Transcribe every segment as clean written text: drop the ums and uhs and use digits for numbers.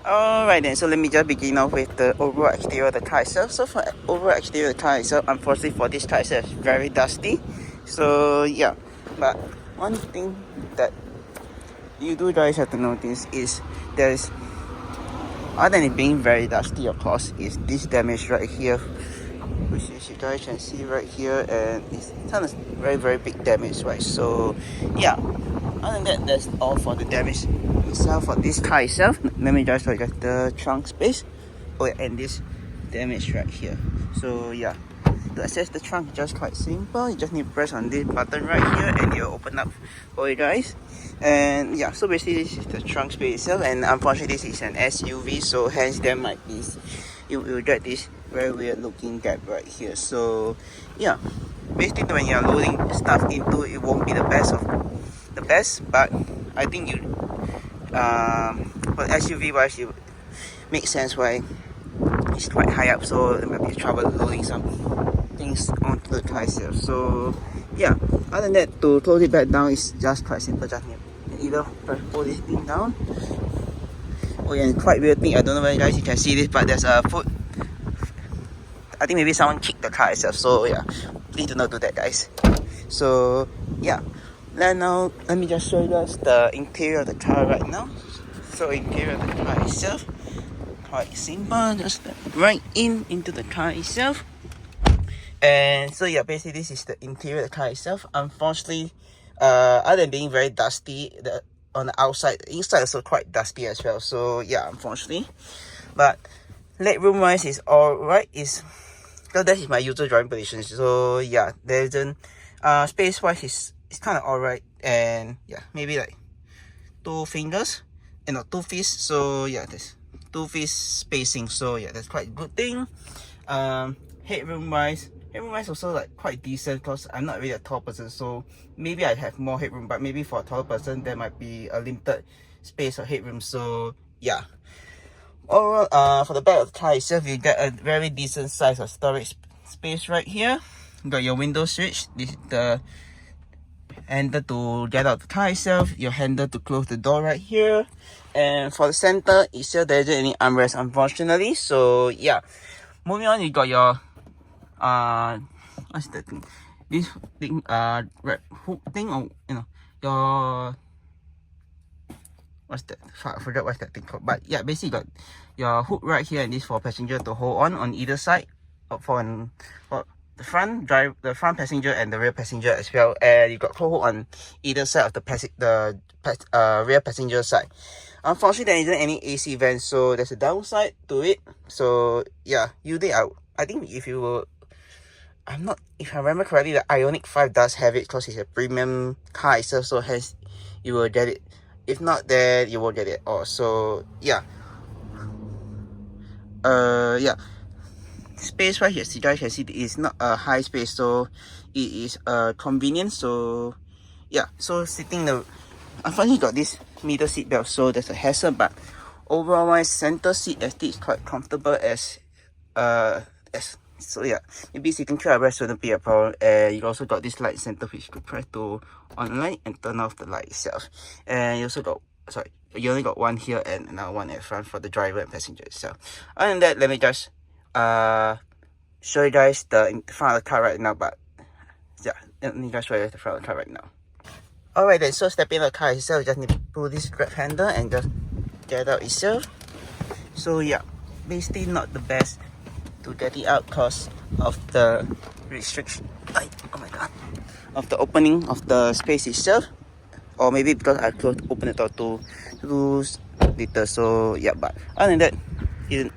Alright then, so let me just begin off with the overall exterior of the car itself. So for overall exterior of the car itself, unfortunately for this car itself, it's very dusty. So yeah, but one thing that you do guys have to notice is there's, other than it being very dusty of course, is this damage right here, which is you guys can see right here, and it's kind of very big damage, right? So yeah, other than that, that's all for the damage itself for this car itself. Let me just show you guys the trunk space. Oh yeah, and this damage right here. So yeah, to access the trunk, just quite simple. You just need to press on this button right here and it'll open up for you guys. And yeah, so basically this is the trunk space itself, and unfortunately this is an SUV, so hence there might be, you will get this very weird looking gap right here. So yeah, basically when you're loading stuff into it, won't be the best, but I think you for SUV wise, it makes sense why it's quite high up, so there might be trouble loading some things onto the car itself. So yeah, other than that, to close it back down is just quite simple. Just need either pull this thing down. Oh yeah, and quite weird thing, I don't know whether you guys can see this, but there's a foot, I think maybe someone kicked the car itself. So yeah, please do not do that guys. So yeah, now let me just show you guys the interior of the car right now. So interior of the car itself, quite simple, just right into the car itself. And so yeah, basically this is the interior of the car itself. Unfortunately, other than being very dusty, on the outside, the inside also quite dusty as well. So yeah, unfortunately, but legroom wise is alright. Is because that is my usual driving position. So yeah, there isn't space wise is kind of alright. And yeah, maybe like 2 fingers and not 2 fists. So yeah, there's 2 fist spacing. So yeah, that's quite a good thing. Headroom wise also like quite decent, because I'm not really a tall person, so maybe I have more headroom, but maybe for a tall person there might be a limited space or headroom. So yeah, overall for the back of the car itself, you get a very decent size of storage space right here. You got your window switch, this is the handle to get out the car itself, your handle to close the door right here, and for the center itself there isn't any armrest unfortunately. So yeah, moving on, you got your what's that thing? This thing, red hook thing, or you know, your, what's that? I forgot what's that thing called. But yeah, basically got your hook right here, and this for passenger to hold on either side, for the front passenger and the rear passenger as well. And you got hold on either side of the rear passenger side. Unfortunately, there isn't any AC vent, so there's a downside to it. So yeah, usually I think if I remember correctly, the Ioniq 5 does have it, because it's a premium car itself, so hence you will get it. If not there, you won't get it. So yeah, yeah, space wise, yes, you guys can see it's not a high space, so it is convenient. So yeah, so sitting unfortunately got this middle seat belt, so there's a hassle, but overall my center seat is quite comfortable as so yeah, maybe sitting to rest shouldn't be a problem. And you also got this light center, which you could press to on light and turn off the light itself. And you also got, you only got one here and another one at front for the driver and passenger itself. Other than that, let me just show you guys the front of the car right now. But yeah, let me just show you the front of the car right now. Alright then, so stepping in the car itself, you just need to pull this grab handle and just get out itself. So yeah, basically not the best to get it out because of the restriction, oh my god, of the opening of the space itself, or maybe because I opened the door too little. So yeah, but other than that,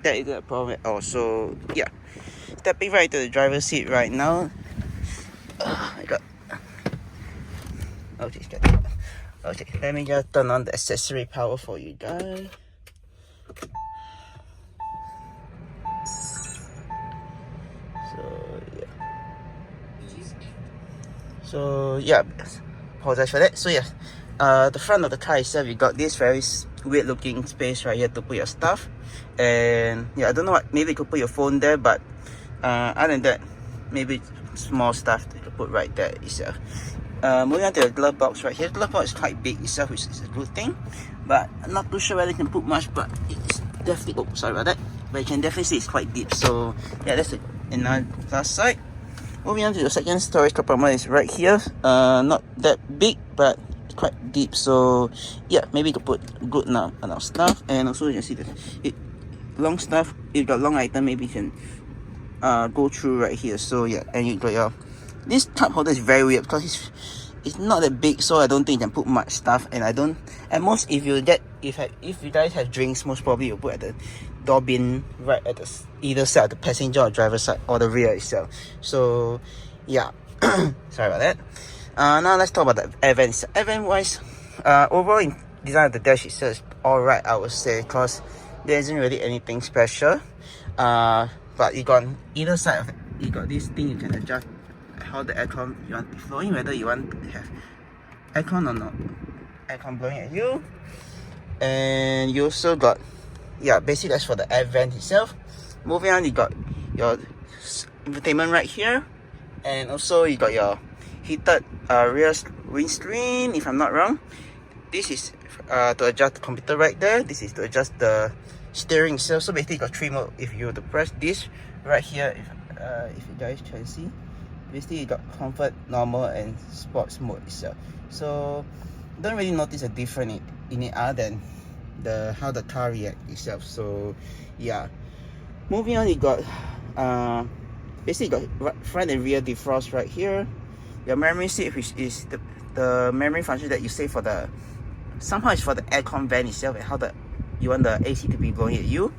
that isn't a problem at all. So yeah, stepping right to the driver's seat right now. Oh my god. Okay, let me just turn on the accessory power for you guys. So yeah, apologize for that. So yeah, the front of the car itself, you got this very weird looking space right here to put your stuff. And yeah, I don't know what, maybe you could put your phone there, but other than that, maybe small stuff that you could put right there itself. Moving on to the glove box right here. The glove box is quite big itself, which is a good thing, but I'm not too sure whether you can put much, but it's definitely, oh sorry about that, but you can definitely see it's quite deep. So yeah, that's another plus side. Moving on to the second storage compartment is right here. Not that big, but quite deep. So yeah, maybe you could put good enough stuff, and also you can see that it long stuff. If you got long item, maybe you can go through right here. So yeah, and you got your this cup holder is very weird because it's not that big, so I don't think you can put much stuff. And I don't. At most, if you guys have drinks, most probably you'll put at the door bin right at the either side, the passenger or driver side, or the rear itself. So yeah, sorry about that. Now let's talk about the air vents. Air vent wise, overall in design of the dash itself is alright, I would say, because there isn't really anything special. But you got on either side of it, you got this thing you can adjust how the aircon you want to be flowing, whether you want to have aircon or not. Aircon blowing at you. And you also got, yeah, basically that's for the air vent itself. Moving on, you got your infotainment right here, and also you got your heated rear windscreen, if I'm not wrong. This is to adjust the computer right there. This is to adjust the steering itself. So basically you got 3 modes. If you were to press this right here, if you guys can see, basically you got comfort, normal, and sports mode itself. So don't really notice a difference in it other than how the car reacts itself. So yeah, moving on, you got basically you got front and rear defrost right here. Your memory seat, which is the memory function that you say for the, somehow it's for the aircon vent itself, and how you want the AC to be blowing at you.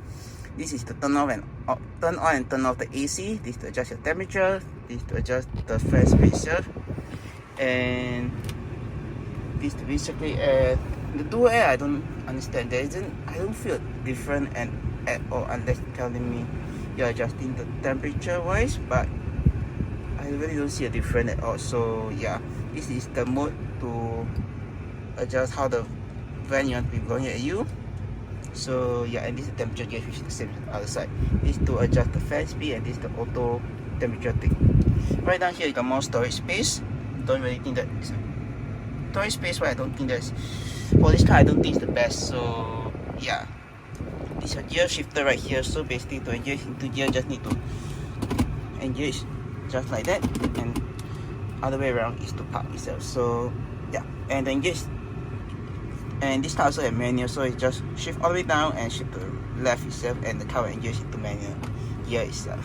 This is to turn on and turn off the AC. This to adjust your temperature. This to adjust the fan speed itself. And this to basically the dual air, I don't understand. I don't feel different at all, unless you're telling me you're adjusting the temperature wise, but I really don't see a difference at all. So yeah, this is the mode to adjust how the fan you want to be blowing at you. So yeah, and this is the temperature gauge, which is the same as the other side. This is to adjust the fan speed, and this is the auto temperature thing. Right down here you got more storage space. Don't really think that storage space, but I don't think that's, for this car I don't think it's the best. So yeah, this is a gear shifter right here. So basically to engage into gear, just need to engage just like that, and other way around is to park itself. So yeah, and the engage, and this car also has manual, so it just shift all the way down and shift to the left itself, and the car will engage into manual gear itself.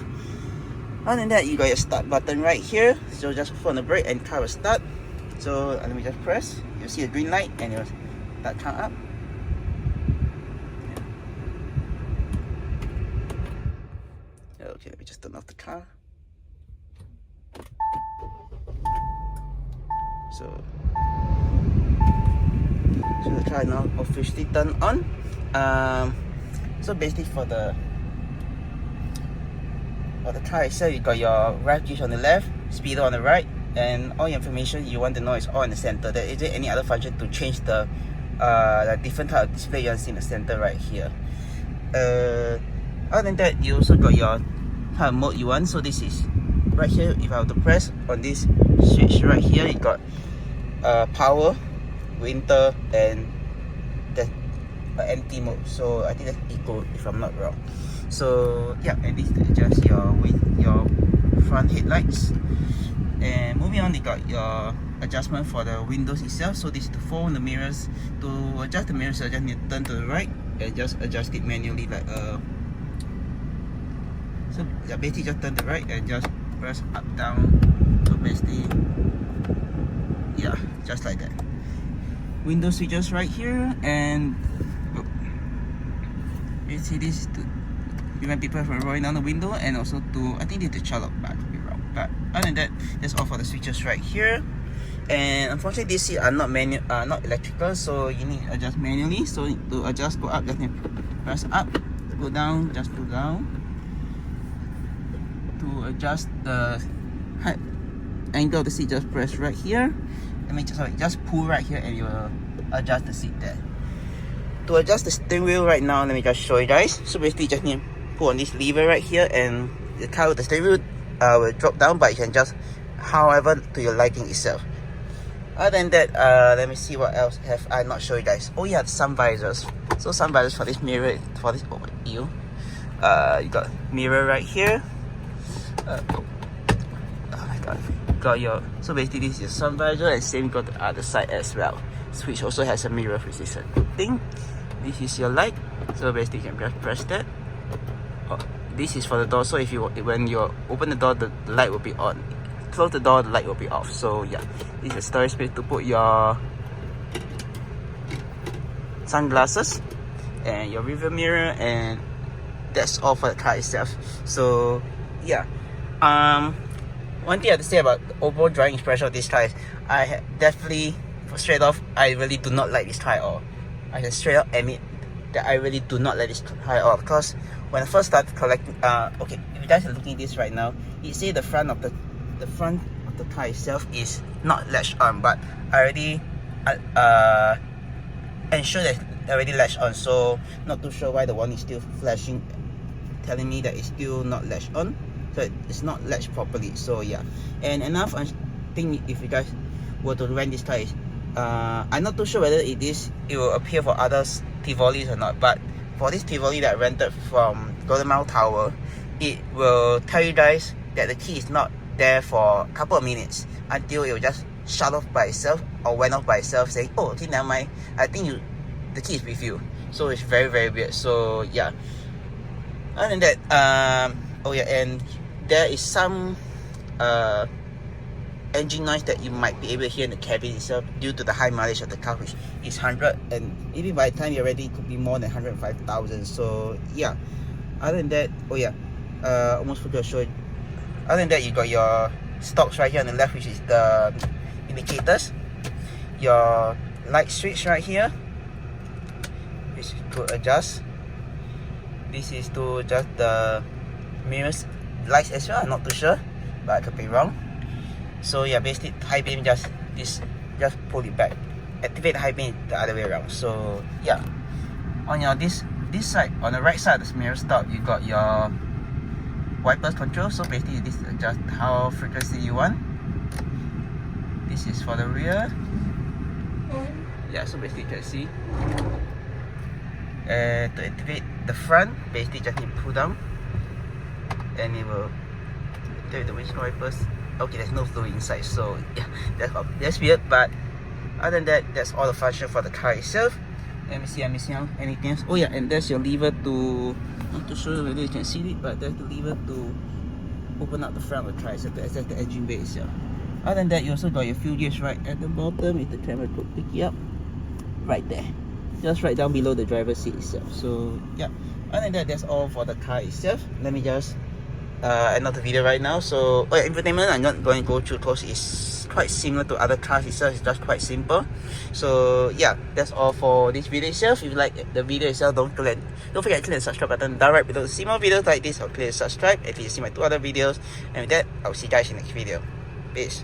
Other than that, you got your start button right here, so just put on the brake and car will start. So let me just press, you'll see a green light and you'll start car up. Okay, let me just turn off the car. So the car is now officially turned on. So basically for the car itself, you got your rev gauge on the left, speedo on the right, and all your information you want to know is all in the center. There isn't any other function to change the different type of display you want to see in the center right here. Other than that, you also got your type of mode you want. So this is right here. If I were to press on this switch right here, you got power, winter, and the empty mode. So I think that's eco, if I'm not wrong. So yeah, and this to adjust your front headlights. And moving on, you got your adjustment for the windows itself. So this is to fold the mirrors. To adjust the mirrors, I just need to turn to the right and just adjust it manually, like so yeah, basically just turn to the right and just press up down. So basically, yeah, just like that. Window switches right here, and you see this is to prevent people from rolling down the window, and also to, I think, the child lock back, could be wrong. But other than that, that's all for the switches right here. And unfortunately, these seats are not not electrical, so you need to adjust manually. So to adjust, go up, just need to press up. To go down, just go down. To adjust the height angle of the seat, just press right here. Just pull right here and you will adjust the seat there. To adjust the steering wheel right now, let me just show you guys. So basically, just need to pull on this lever right here, and the car with the steering wheel will drop down, but you can just however to your liking itself. Other than that, let me see what else have I not shown you guys. Oh yeah, the sun visors. So sun visors for this mirror, for this you got mirror right here. Oh my god, got your, so basically this is your sun visor, and same got the other side as well, which also has a mirror, which is a good thing. This is your light, so basically you can just press that. Oh, this is for the door, so if you, when you open the door, the light will be on. Close the door, the light will be off. So yeah, this is a storage space to put your sunglasses and your rearview mirror, and that's all for the car itself. So yeah, one thing I have to say about the overall driving impression of this car is definitely, straight off, I really do not like this car at all. I can straight up admit that I really do not like this car at all, because when I first started collecting, okay, if you guys are looking at this right now, you see the front of the car itself is not latched on, but I already ensure that it's already latched on, so not too sure why the one is still flashing, telling me that it's still not latched on, so it's not latched properly. So yeah, and another thing, if you guys were to rent this car is, I'm not too sure whether it will appear for other Tivoliis or not, but for this Tivoli that I rented from Golden Mile Tower, it will tell you guys that the key is not there for a couple of minutes until it will just shut off by itself or went off by itself, saying, oh okay, never mind, I think the key is with you. So it's very, very weird. So yeah, other than that, oh yeah, and there is some engine noise that you might be able to hear in the cabin itself due to the high mileage of the car, which is 100, and maybe by the time you're ready it could be more than 105,000. So yeah, other than that, oh yeah, almost forgot to show it. Other than that, you got your stops right here on the left, which is the indicators, your light switch right here, which you could adjust. This is to adjust the mirrors lights as well. I'm not too sure, but I could be wrong. So yeah, basically high beam, just pull it back. Activate the high beam the other way around. So yeah, on your this side, on the right side of this mirror stop, you got your wipers control. So basically this is just how frequency you want. This is for the rear. Yeah, so basically you can see. To activate the front, basically just need to pull down, and it will activate the windscreen wipers. Okay, there's no fluid inside, so yeah, that's weird. But other than that, that's all the function for the car itself. Let me see, I'm missing out anything else. Oh yeah, and there's your lever to, not too sure whether you can see it, but there's the lever to open up the front of the car itself, to access the engine bay itself. Other than that, you also got your fuel gauge right at the bottom, if the camera could pick it up, right there, just right down below the driver's seat itself. So yeah, other than that, that's all for the car itself. Let me just end of the video right now. So oh yeah, infotainment I'm not going to go through because it's quite similar to other cars itself. It's just quite simple. So yeah, that's all for this video itself. If you like the video itself, don't forget to click the subscribe button down right below to see more videos like this, or click subscribe if you see my 2 other videos. And with that, I'll see you guys in the next video. Peace.